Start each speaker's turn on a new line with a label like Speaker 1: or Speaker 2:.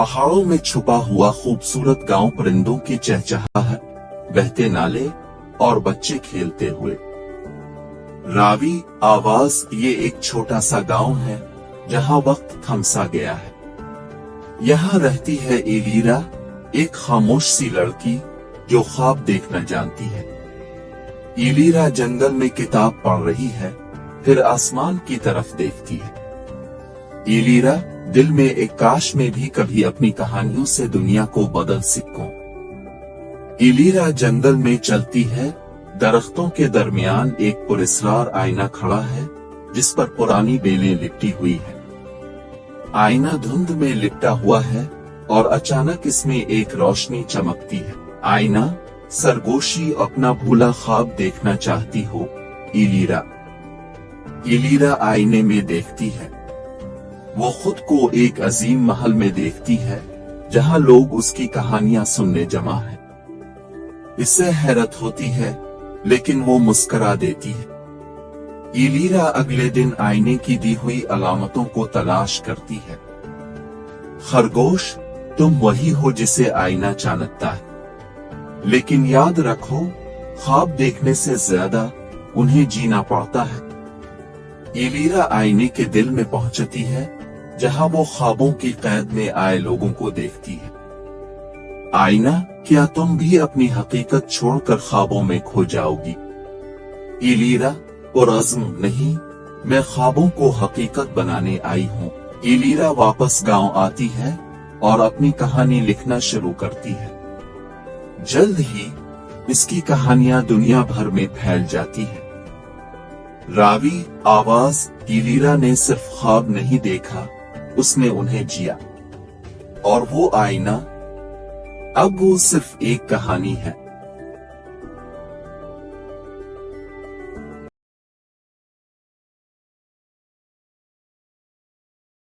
Speaker 1: पहाड़ों में छुपा हुआ खूबसूरत गांव, परिंदों की चहचहाहट, बहते नाले और बच्चे खेलते हुए। रावी आवाज। ये एक छोटा सा गांव है जहां वक्त थम सा गया है। यहाँ रहती है एलीरा, एक खामोश सी लड़की जो ख्वाब देखना जानती है। एलीरा जंगल में किताब पढ़ रही है, फिर आसमान की तरफ देखती है। एलीरा दिल में एक काश में भी कभी अपनी कहानियों से दुनिया को बदल सकूं। एलीरा जंगल में चलती है, दरख्तों के दरमियान एक पुरस्कार आईना खड़ा है जिस पर पुरानी बेलें लिपटी हुई है। आईना धुंध में लिपटा हुआ है और अचानक इसमें एक रोशनी चमकती है। आईना, सरगोशी अपना भूला ख्वाब देखना चाहती हो एलीरा। एलीरा आईने में देखती है। वो खुद को एक अजीम महल में देखती है जहां लोग उसकी कहानियां सुनने जमा हैं। इससे हैरत होती है, लेकिन वो मुस्करा देती है। एलीरा अगले दिन आईने की दी हुई अलामतों को तलाश करती है। खरगोश, तुम वही हो जिसे आईना चाहता है, लेकिन याद रखो, ख्वाब देखने से ज्यादा उन्हें जीना पड़ता है। एलीरा आईने के दिल में पहुंचती है जहां वो ख्वाबों की कैद में आए लोगों को देखती है। आईना, क्या तुम भी अपनी हकीकत छोड़कर ख्वाबों में खो जाओगी? एलीरा, पुरअज़्म, नहीं, मैं ख्वाबों को हकीकत बनाने आई हूँ। एलीरा वापस गांव आती है और अपनी कहानी लिखना शुरू करती है। जल्द ही इसकी कहानियां दुनिया भर में फैल जाती है। रावी आवाज। एलीरा ने सिर्फ ख्वाब नहीं देखा, उसने उन्हें जिया। और वो आईना, अब वो सिर्फ एक कहानी है,